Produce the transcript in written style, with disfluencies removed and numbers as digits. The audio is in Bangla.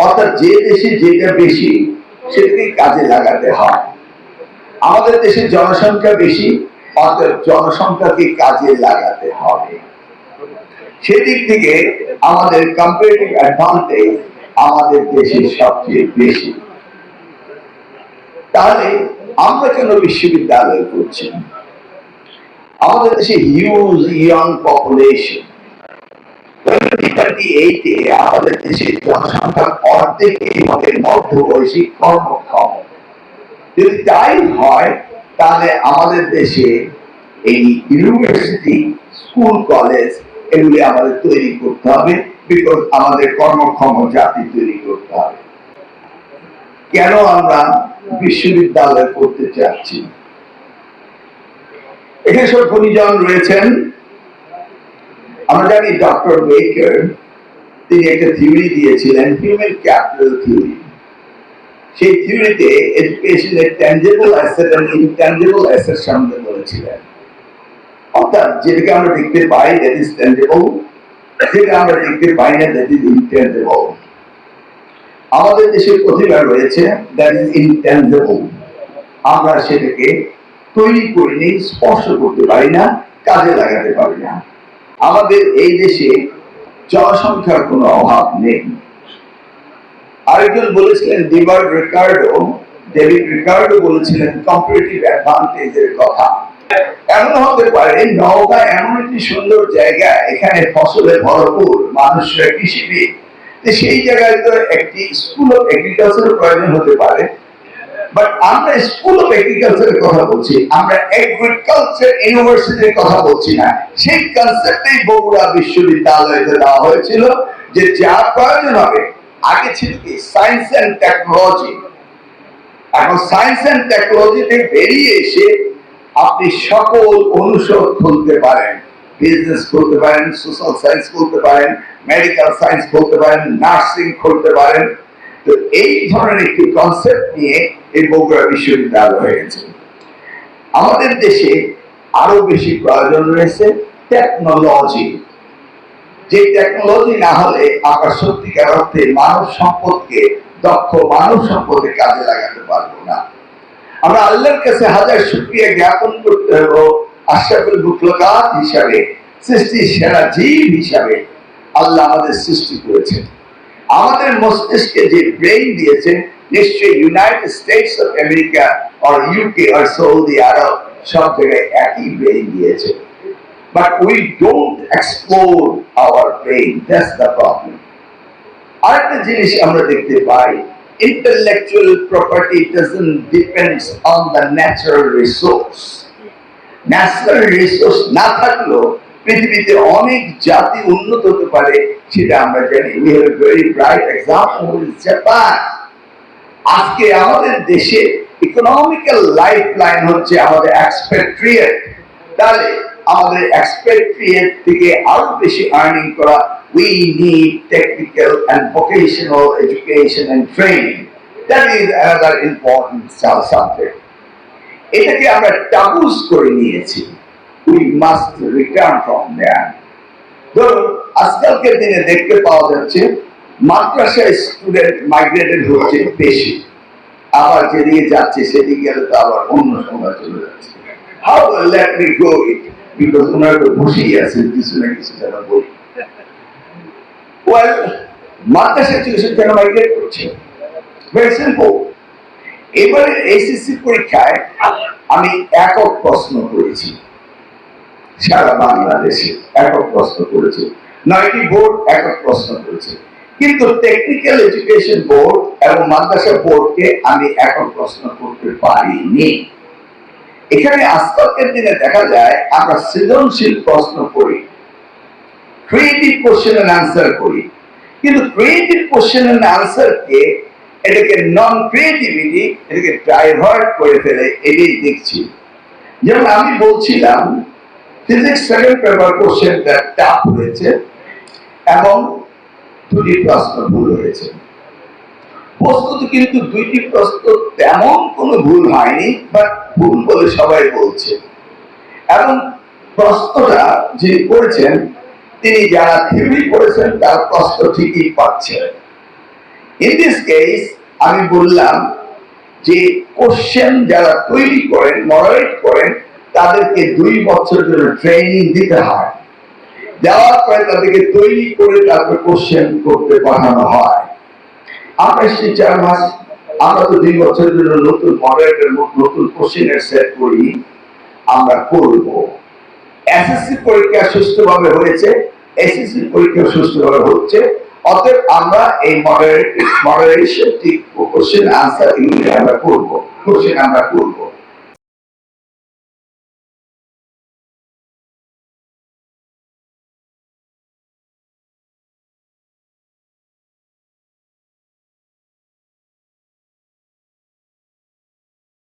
অর্থাৎ যে দেশে যেটা বেশি সেটাকে কাজে লাগাতে হয়। আমাদের দেশে জনসংখ্যা বেশি, অর্থাৎ জনসংখ্যাকে কাজে লাগাতে হবে। সেদিক থেকে আমাদের কম্পারেটিভ অ্যাডভান্টেজ আমাদের দেশে সবচেয়ে বেশি। তাহলে আমরা কেন বিশ্ববিদ্যালয় করছি? আমাদের দেশে হিউজ ইয়ং পপুলেশন। আমাদের দেশের জনসংখ্যার অর্ধেকই হবে মধ্যবয়সী কর্মক্ষম। যদি তাই হয় তাহলে আমাদের দেশে এই ইউনিভার্সিটি, স্কুল, কলেজ এগুলি আমাদের তৈরি করতে হবে, বিকজ আমাদের কর্মক্ষম জাতি তৈরি করতে হবে। কেন আমরা বিশ্ববিদ্যালয় করতে চাচ্ছি? এখানে সব গুণীজন রয়েছেন। আমরা জানি ডক্টর বেকার তিনি একটা থিওরি দিয়েছিলেন, হিউম্যান ক্যাপিটাল থিওরি। সেই থিওরিতে এডুকেশনের ট্যানজিবল অ্যাসেট এবং ইনট্যানজিবল অ্যাসেট সম্বন্ধে বলেছিলেন। অর্থাৎ যেটাকে আমরা দেখতে পাই দ্যাট ইজ ট্যানজিবল, যেটা আমরা দেখতে পাই না দ্যাট ইজ ইনট্যানজিবল। আমাদের দেশে প্রতিভা রয়েছে দ্যাট ইজ ইনট্যানজিবল, আমরা সেটাকে তৈরি করিনি, স্পর্শ করতে পারি না, কাজে লাগাতে পারি না। আমাদের এই দেশে জনসংখ্যার কোনো অভাব নেই। আরেকজন বলেছিলেন ডেভিড রিকার্ডো বলেছিলেন কম্পারেটিভ অ্যাডভান্টেজের কথা। এমন হতে পারে নওগাঁ এমন একটি সুন্দর জায়গা, এখানে ফসলে ভরপুর, মানুষরা কৃষিবিদ, সেই জায়গায় তো একটি স্কুল অফ এগ্রিকালচার প্রয়োজন হতে পারে। বাট আমরা স্কুল অফ এগ্রিকালচারের কথা বলছি, আমরা এগ্রিকালচার ইউনিভার্সিটির কথা বলছি না। সেই কনসেপ্টেই বগুড়া বিশ্ববিদ্যালয়তে দেওয়া হয়েছিল যে যা প্রয়োজন হবে। আগে ছিল কি সায়েন্স এন্ড টেকনোলজি, এখন সায়েন্স এন্ড টেকনোলজিতে বেরিয়ে এসে আপনি সকল অনুষদ খুলতে পারেন, বিজনেস খুলতে পারেন, সোশ্যাল সায়েন্স খুলতে পারেন, মেডিকেল সায়েন্স খুলতে পারেন, নার্সিং খুলতে পারেন। তো এই ধরনের একটি কনসেপ্ট নিয়ে এই বগুড়া বিশ্ববিদ্যালয় হয়ে গেছে। আমাদের দেশে আরো বেশি প্রয়োজন রয়েছে টেকনোলজি। যে টেকনোলজি না হলে আমরা সত্যিকার অর্থে মানব সম্পদকে, দক্ষ মানব সম্পদে কাজে লাগাতে পারবো না। আমরা আল্লাহর কাছে হাজার শুকরিয়া জ্ঞাপন করতে হবে আশরাফুল মুখলুকাত হিসাবে, সৃষ্টির সেরা জীব হিসাবে আল্লাহ আমাদের সৃষ্টি করেছেন। আমাদের মস্তিষ্কে যে ব্রেইন দিয়েছে, নিশ্চয়ই ইউনাইটেড স্টেটস অফ আমেরিকা আর ইউকে আর সৌদি আরব সব জায়গায় একই ব্রেইন দিয়েছে। But we don't explore our brain. That's the problem. আরেকটা জিনিস আমরা দেখতে পাই, intellectual property doesn't depend on the natural resource. Natural resource না থাকলেও পৃথিবীতে অনেক জাতি উন্নত হতে পারে, সেটা আমরা জানি। We have a very bright example in Japan. আজকে আমাদের দেশে ইকোনমিক্যাল লাইফলাইন হচ্ছে আমাদের এক্সপেট্রিয়েট। তাহলে আমাদের এক্সপেট্রিয়েট থেকে আরো বেশি আর্নিং করা, we need technical and vocational education and training. That is another important subject. এটাকে আমরা টাবুস করে নিয়েছি। We must return from there. ধরুন আজকালকের দিনে দেখতে পাওয়া যাচ্ছে মাদ্রাসায় স্টুডেন্ট মাইগ্রেটেড হচ্ছে বেশি, আবার যেদিকে যাচ্ছে সেদিকে গেলে তো আবার অন্য সময় চলে যাচ্ছে। How will let me go it? Because ওনারা তো বসেই আছেন কিছু না কিছু যারা বলি। Well, মাদ্রাসা এডুকেশন কেন মাইগ্রেট করছে? Very simple. এবারে এসএসসি পরীক্ষায় আমি একক প্রশ্ন করেছি, সারা বাংলাদেশে একক প্রশ্ন করেছি, 9টি বোর্ড একক প্রশ্ন করেছে, কিন্তু টেকনিক্যাল এডুকেশন বোর্ড এবং মাদ্রাসা বোর্ডকে আমি একক প্রশ্ন করতে পারিনি। এখানে আজকালকের দিনে দেখা যায় আমরা সৃজনশীল প্রশ্ন করি, ক্রিয়েটিভ কোশ্চেন এন্ড আনসার করি, কিন্তু ক্রিয়েটিভ কোশ্চেন এন্ড আনসারকে এটাকে নন ক্রিয়েটিভিটি, এটাকে ডাইভার্ট করে ফেলে, এটাই দেখছি। যেমন আমি বলছিলাম ফিজিক্স সেকেন্ড পেপার কোশ্চেনটা টাফ হয়েছে এবং 2টি প্রশ্ন ভুল হয়েছে। প্রস্তুত কিন্তু 2টি প্রশ্ন তেমন কোনো ভুল হয়নি, বাট ভুল বলে সবাই বলছে। এবং প্রশ্নটা যিনি করেছেন তিনি যারা থিওরি পড়েছেন তার প্রশ্ন ঠিকই পাচ্ছেন, ইন দিস কেস আমি বললাম যে কোশ্চেন যারা তৈরি করেন, মডারেট করেন, তাদেরকে 2 বছর জন্য ট্রেনিং দিতে হয়। দেওয়ার পরে তাদেরকে তৈরি করে তারপরে কোশ্চেন করতে পাঠানো হয়। আমরা সেই 4 মাস, আমরা তো 2 বছরের জন্য নতুন মডারেটের নতুন কোশ্চেনের সেট করি, আমরা করব। এসএসসি পরীক্ষা সুষ্ঠুভাবে হয়েছে, এসএসসি পরীক্ষা সুষ্ঠুভাবে হচ্ছে। অতএব আমরা এই মডারেশন ঠিক কোশ্চেন আনসার এগুলি আমরা করব, কোশ্চেন আমরা করব।